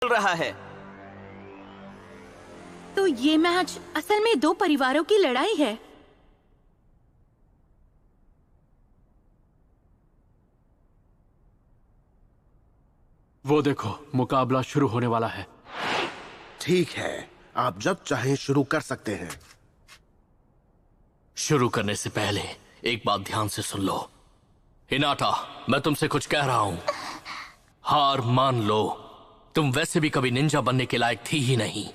रहा है। तो ये मैच असल में दो परिवारों की लड़ाई है। वो देखो, मुकाबला शुरू होने वाला है। ठीक है, आप जब चाहें शुरू कर सकते हैं। शुरू करने से पहले एक बात ध्यान से सुन लो। हिनाटा, मैं तुमसे कुछ कह रहा हूं। हार मान लो। तुम वैसे भी कभी निंजा बनने के लायक थी ही नहीं।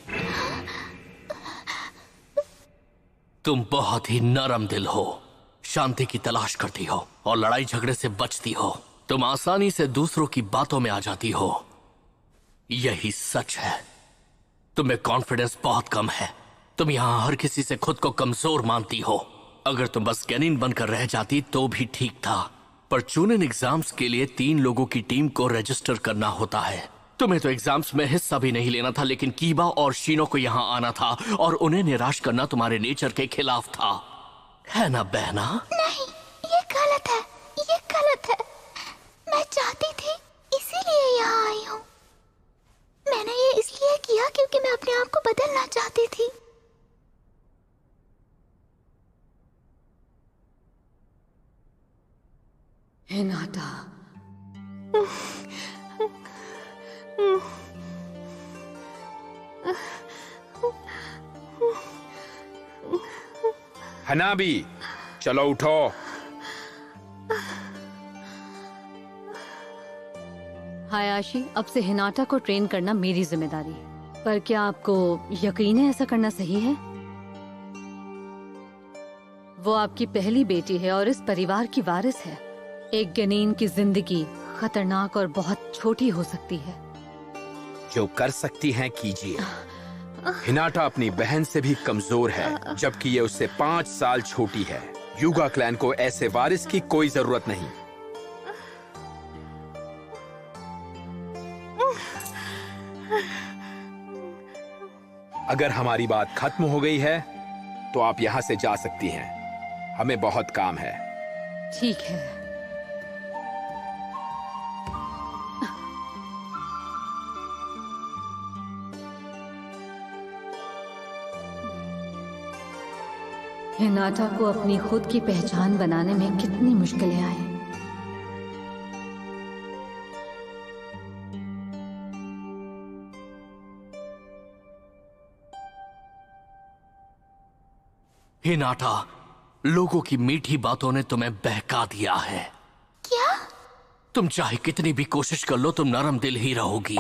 तुम बहुत ही नरम दिल हो, शांति की तलाश करती हो और लड़ाई झगड़े से बचती हो। तुम आसानी से दूसरों की बातों में आ जाती हो। यही सच है। तुम्हें कॉन्फिडेंस बहुत कम है। तुम यहां हर किसी से खुद को कमजोर मानती हो। अगर तुम बस गेनिन बनकर रह जाती तो भी ठीक था, पर चूनिन एग्जाम्स के लिए 3 लोगों की टीम को रजिस्टर करना होता है। तुम्हें तो एग्जाम्स में हिस्सा भी नहीं लेना था, लेकिन कीबा और शीनो को यहां आना था और उन्हें निराश करना तुम्हारे नेचर के खिलाफ था, है ना बहना? नहीं, ये गलत है, ये गलत है। मैं चाहती थी, इसीलिए यहाँ आई हूँ। मैंने ये इसलिए किया क्योंकि मैं अपने आप को बदलना चाहती थी। हिनाटा, हनाबी, चलो उठो। हायाशी, अब से हिनाटा को ट्रेन करना मेरी जिम्मेदारी। पर क्या आपको यकीन है ऐसा करना सही है? वो आपकी पहली बेटी है और इस परिवार की वारिस है। एक गनीन की जिंदगी खतरनाक और बहुत छोटी हो सकती है। जो कर सकती हैं कीजिए। हिनाटा अपनी बहन से भी कमजोर है, जबकि ये उससे 5 साल छोटी है। युगा क्लैन को ऐसे वारिस की कोई जरूरत नहीं। अगर हमारी बात खत्म हो गई है तो आप यहां से जा सकती हैं। हमें बहुत काम है। ठीक है। हिनाटा को अपनी खुद की पहचान बनाने में कितनी मुश्किलें आई। हिनाटा, लोगों की मीठी बातों ने तुम्हें बहका दिया है। क्या? तुम चाहे कितनी भी कोशिश कर लो, तुम नरम दिल ही रहोगी।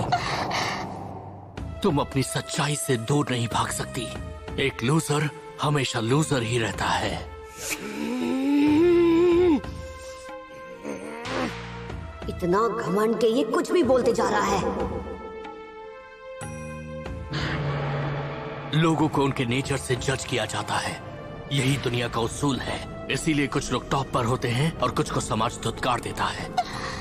तुम अपनी सच्चाई से दूर नहीं भाग सकती। एक लूजर हमेशा लूजर ही रहता है। इतना घमंड के ये कुछ भी बोलते जा रहा है। लोगों को उनके नेचर से जज किया जाता है। यही दुनिया का उसूल है। इसीलिए कुछ लोग टॉप पर होते हैं और कुछ को समाज धुतकार देता है।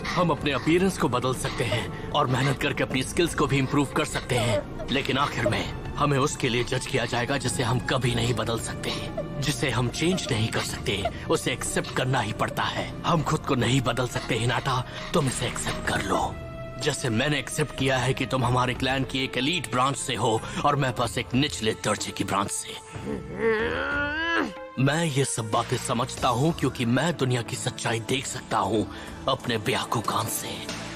हम अपने अपीयरेंस को बदल सकते हैं और मेहनत करके अपनी स्किल्स को भी इम्प्रूव कर सकते हैं, लेकिन आखिर में हमें उसके लिए जज किया जाएगा जिसे हम कभी नहीं बदल सकते, जिसे हम चेंज नहीं कर सकते। उसे एक्सेप्ट करना ही पड़ता है। हम खुद को नहीं बदल सकते हिनाटा, तुम इसे एक्सेप्ट कर लो। जैसे मैंने एक्सेप्ट किया है कि तुम हमारे क्लैन की एक एलीट ब्रांच से हो और मैं बस एक निचले दर्जे की ब्रांच से। मैं ये सब बातें समझता हूँ क्योंकि मैं दुनिया की सच्चाई देख सकता हूँ अपने ब्याकुगान से।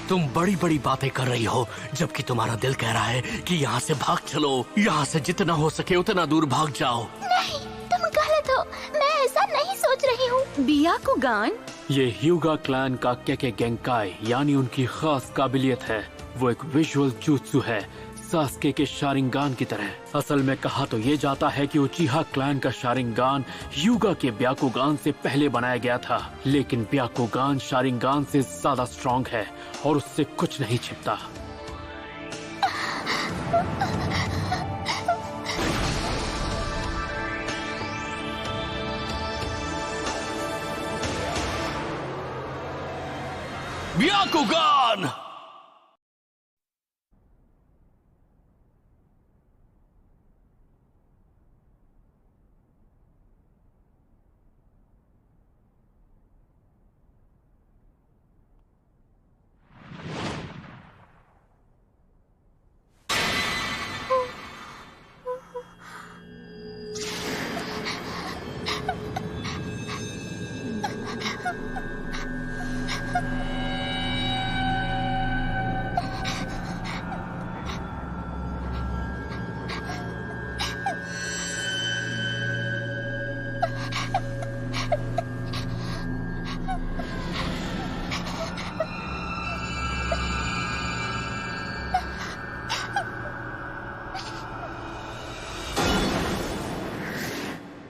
तुम बड़ी बड़ी बातें कर रही हो जबकि तुम्हारा दिल कह रहा है कि यहाँ से भाग चलो। यहाँ से जितना हो सके उतना दूर भाग जाओ। नहीं, तुम गलत हो। मैं ऐसा नहीं सोच रही हूँ। ब्याकुगान, ये ह्यूगा क्लैन का केके गेंकाई यानी उनकी खास काबिलियत है। वो एक विजुअल jutsu है, सास्के के शारिंगान की तरह। असल में कहा तो ये जाता है कि उचिहा क्लैन का शारिंगान ह्यूगा के ब्याकुगान से पहले बनाया गया था, लेकिन ब्याकुगान शारिंगान से ज्यादा स्ट्रॉन्ग है और उससे कुछ नहीं छिपता। ब्याकुगान!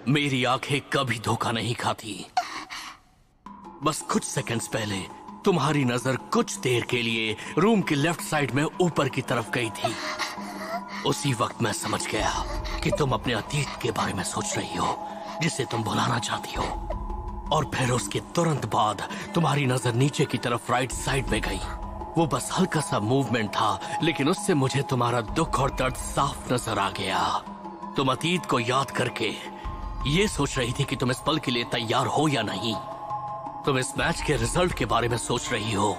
मेरी आंखें कभी धोखा नहीं खाती। बस कुछ सेकंड्स पहले तुम्हारी नजर कुछ देर के लिए रूम के लेफ्ट साइड में ऊपर की तरफ गई थी। उसी वक्त मैं समझ गया कि तुम अपने अतीत के बारे में सोच रही हो, जिसे तुम भुलाना चाहती हो। और फिर उसके तुरंत बाद तुम्हारी नजर नीचे की तरफ राइट साइड में गई। वो बस हल्का सा मूवमेंट था, लेकिन उससे मुझे तुम्हारा दुख और दर्द साफ नजर आ गया। तुम अतीत को याद करके ये सोच रही थी कि तुम इस पल के लिए तैयार हो या नहीं। तुम इस मैच के रिजल्ट के बारे में सोच रही हो।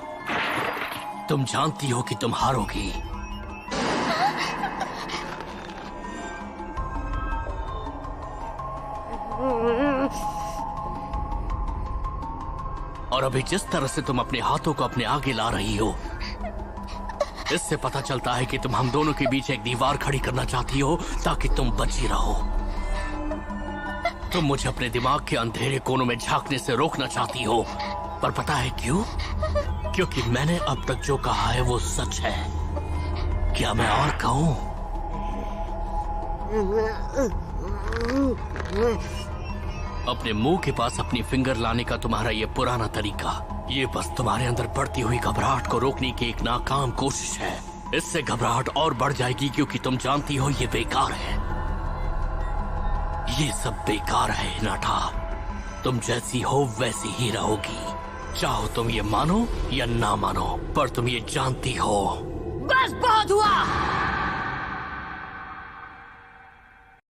तुम जानती हो कि तुम हारोगी। और अभी जिस तरह से तुम अपने हाथों को अपने आगे ला रही हो, इससे पता चलता है कि तुम हम दोनों के बीच एक दीवार खड़ी करना चाहती हो ताकि तुम बची रहो। तुम मुझे अपने दिमाग के अंधेरे कोनों में झांकने से रोकना चाहती हो, पर पता है क्यों? क्योंकि मैंने अब तक जो कहा है वो सच है। क्या मैं और कहूं? अपने मुंह के पास अपनी फिंगर लाने का तुम्हारा ये पुराना तरीका, ये बस तुम्हारे अंदर बढ़ती हुई घबराहट को रोकने की एक नाकाम कोशिश है। इससे घबराहट और बढ़ जाएगी क्योंकि तुम जानती हो ये बेकार है। ये सब बेकार है हिनाटा। तुम जैसी हो वैसी ही रहोगी, चाहो तुम ये मानो या ना मानो, पर तुम ये जानती हो। बस बहुत हुआ।